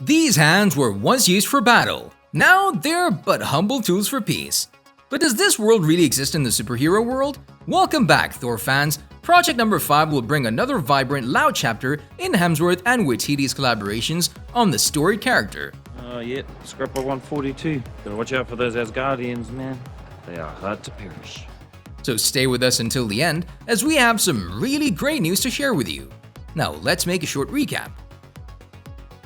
These hands were once used for battle. Now they're but humble tools for peace. But does this world really exist in the superhero world? Welcome back, Thor fans. Project number 5 will bring another vibrant, loud chapter in Hemsworth and Waititi's collaborations on the storied character. Oh yeah, Scrapper 142. Gotta watch out for those Asgardians, man. They are hard to perish. So stay with us until the end, as we have some really great news to share with you. Now let's make a short recap.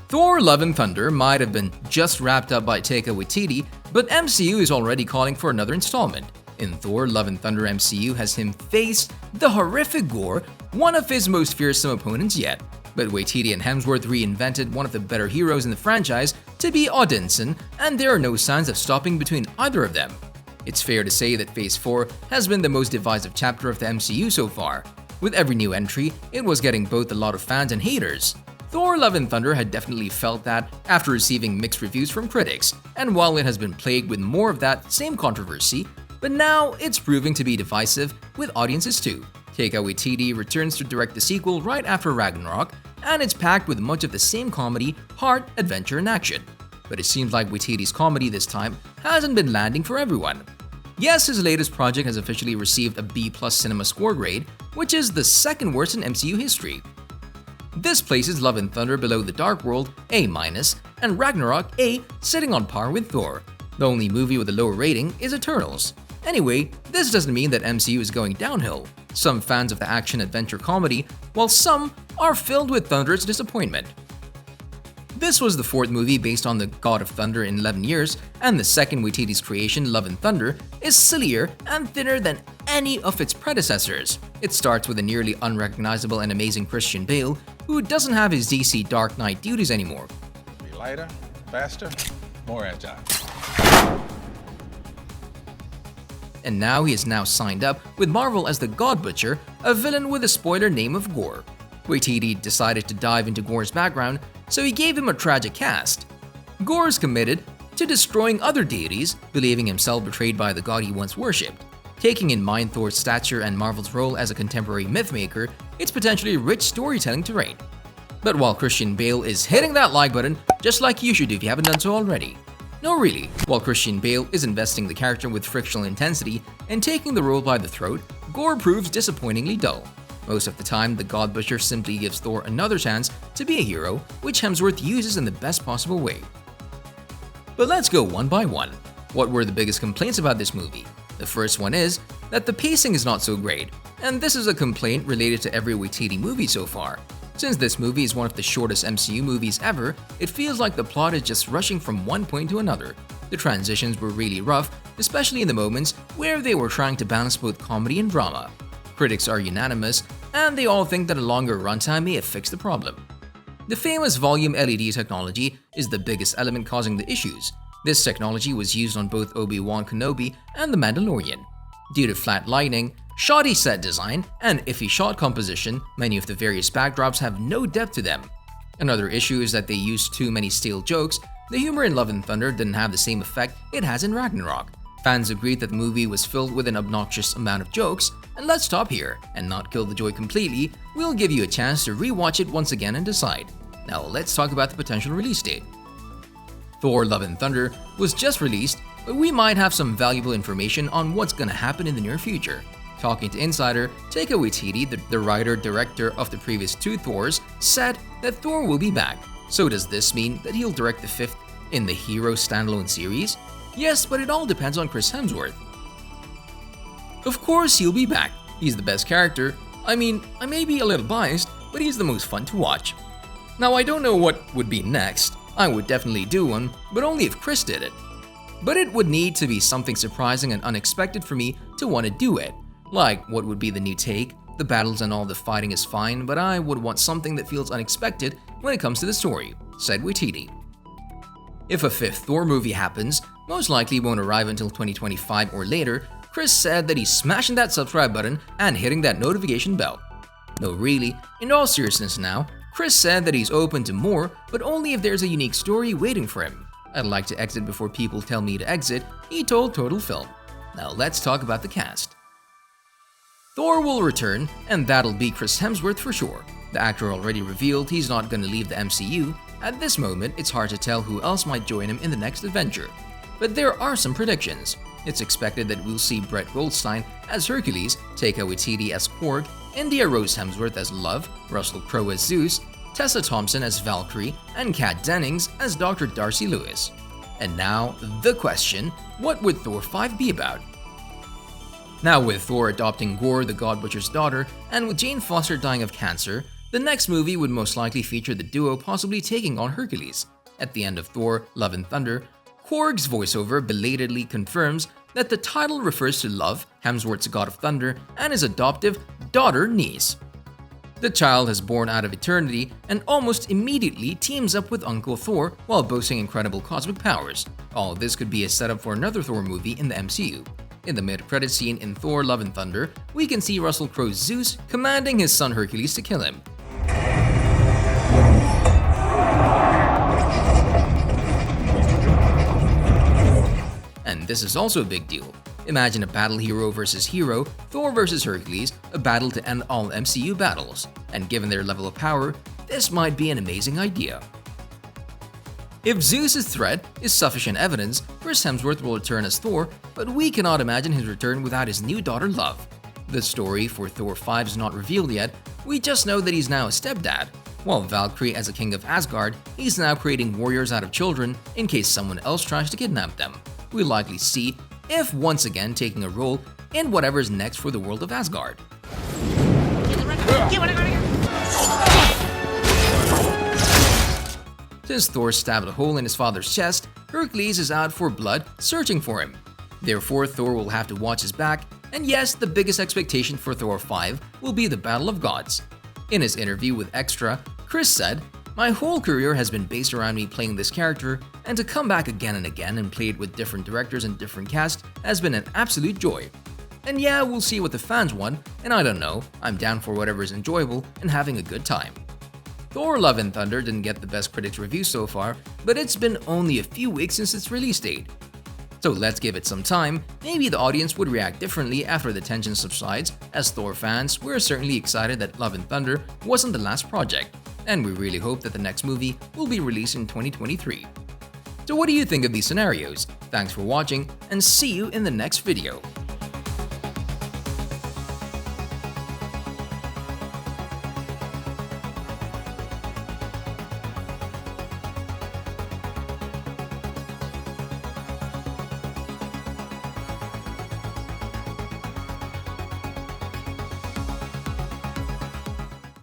Thor Love and Thunder might have been just wrapped up by Taika Waititi, but MCU is already calling for another installment. In Thor Love and Thunder, MCU has him face the horrific Gorr, one of his most fearsome opponents yet. But Waititi and Hemsworth reinvented one of the better heroes in the franchise to be Odinson, and there are no signs of stopping between either of them. It's fair to say that Phase 4 has been the most divisive chapter of the MCU so far. With every new entry, it was getting both a lot of fans and haters. Thor Love and Thunder had definitely felt that after receiving mixed reviews from critics, and while it has been plagued with more of that same controversy, but now it's proving to be divisive with audiences too. Taika Waititi returns to direct the sequel right after Ragnarok, and it's packed with much of the same comedy, heart, adventure, and action. But it seems like Waititi's comedy this time hasn't been landing for everyone. Yes, his latest project has officially received a B+ cinema score grade, which is the second worst in MCU history. This places Love and Thunder below The Dark World, A-, and Ragnarok, A, sitting on par with Thor. The only movie with a lower rating is Eternals. Anyway, this doesn't mean that MCU is going downhill. Some fans of the action-adventure comedy, while some are filled with thunderous disappointment. This was the fourth movie based on the God of Thunder in 11 years, and the second Waititi's creation, Love and Thunder, is sillier and thinner than any of its predecessors. It starts with a nearly unrecognizable and amazing Christian Bale, who doesn't have his DC Dark Knight duties anymore. Be lighter, faster, more agile. And now he is now signed up with Marvel as the God Butcher, a villain with a spoiler name of Gorr. Waititi decided to dive into Gorr's background, so he gave him a tragic cast. Gorr is committed to destroying other deities, believing himself betrayed by the god he once worshipped. Taking in mind Thor's stature and Marvel's role as a contemporary mythmaker, it's potentially rich storytelling terrain. But while Christian Bale is hitting that like button, just like you should do if you haven't done so already. No really, while Christian Bale is investing the character with frictional intensity and taking the role by the throat, Gorr proves disappointingly dull. Most of the time, the God Butcher simply gives Thor another chance to be a hero, which Hemsworth uses in the best possible way. But let's go one by one. What were the biggest complaints about this movie? The first one is that the pacing is not so great, and this is a complaint related to every Waititi movie so far. Since this movie is one of the shortest MCU movies ever, it feels like the plot is just rushing from one point to another. The transitions were really rough, especially in the moments where they were trying to balance both comedy and drama. Critics are unanimous, and they all think that a longer runtime may have fixed the problem. The famous volume LED technology is the biggest element causing the issues. This technology was used on both Obi-Wan Kenobi and The Mandalorian. Due to flat lighting, shoddy set design, and iffy shot composition, many of the various backdrops have no depth to them. Another issue is that they used too many stale jokes. The humor in Love and Thunder didn't have the same effect it has in Ragnarok. Fans agreed that the movie was filled with an obnoxious amount of jokes, and let's stop here and not kill the joy completely. We'll give you a chance to rewatch it once again and decide. Now let's talk about the potential release date. Thor Love and Thunder was just released, but we might have some valuable information on what's gonna happen in the near future. Talking to Insider, Taika Waititi, the writer-director of the previous two Thors, said that Thor will be back. So does this mean that he'll direct the fifth in the Hero standalone series? Yes, but it all depends on Chris Hemsworth. Of course he'll be back. He's the best character. I mean, I may be a little biased, but he's the most fun to watch. Now I don't know what would be next. I would definitely do one, but only if Chris did it. But it would need to be something surprising and unexpected for me to want to do it. Like, what would be the new take? The battles and all the fighting is fine, but I would want something that feels unexpected when it comes to the story, said Waititi. If a fifth Thor movie happens, most likely won't arrive until 2025 or later. Chris said that he's smashing that subscribe button and hitting that notification bell. No really, in all seriousness now, Chris said that he's open to more, but only if there's a unique story waiting for him. I'd like to exit before people tell me to exit, he told Total Film. Now let's talk about the cast. Thor will return, and that'll be Chris Hemsworth for sure. The actor already revealed he's not gonna leave the MCU. At this moment, it's hard to tell who else might join him in the next adventure. But there are some predictions. It's expected that we'll see Brett Goldstein as Hercules, Taika Waititi as Korg, India Rose Hemsworth as Love, Russell Crowe as Zeus, Tessa Thompson as Valkyrie, and Kat Dennings as Dr. Darcy Lewis. And now, the question, what would Thor 5 be about? Now, with Thor adopting Gorr, the God Butcher's daughter, and with Jane Foster dying of cancer, the next movie would most likely feature the duo possibly taking on Hercules. At the end of Thor, Love and Thunder, Korg's voiceover belatedly confirms that the title refers to Love, Hemsworth's god of thunder, and his adoptive daughter Nis. The child is born out of eternity and almost immediately teams up with Uncle Thor while boasting incredible cosmic powers. All of this could be a setup for another Thor movie in the MCU. In the mid-credit scene in Thor Love and Thunder, we can see Russell Crowe's Zeus commanding his son Hercules to kill him. And this is also a big deal. Imagine a battle hero versus hero, Thor versus Hercules, a battle to end all MCU battles. And given their level of power, this might be an amazing idea. If Zeus' threat is sufficient evidence, Chris Hemsworth will return as Thor, but we cannot imagine his return without his new daughter Love. The story for Thor 5 is not revealed yet, we just know that he's now a stepdad. While Valkyrie as a king of Asgard, he's now creating warriors out of children in case someone else tries to kidnap them. We'll likely see if once again taking a role in whatever's next for the world of Asgard. Since Thor stabbed a hole in his father's chest, Hercules is out for blood, searching for him. Therefore, Thor will have to watch his back, and yes, the biggest expectation for Thor 5 will be the Battle of Gods. In his interview with Extra, Chris said, "My whole career has been based around me playing this character, and to come back again and again and play it with different directors and different cast has been an absolute joy. And yeah, we'll see what the fans want, and I don't know, I'm down for whatever is enjoyable and having a good time." Thor Love and Thunder didn't get the best critics review so far, but it's been only a few weeks since its release date. So let's give it some time, maybe the audience would react differently after the tension subsides. As Thor fans, we're certainly excited that Love and Thunder wasn't the last project, and we really hope that the next movie will be released in 2023. So what do you think of these scenarios? Thanks for watching, and see you in the next video.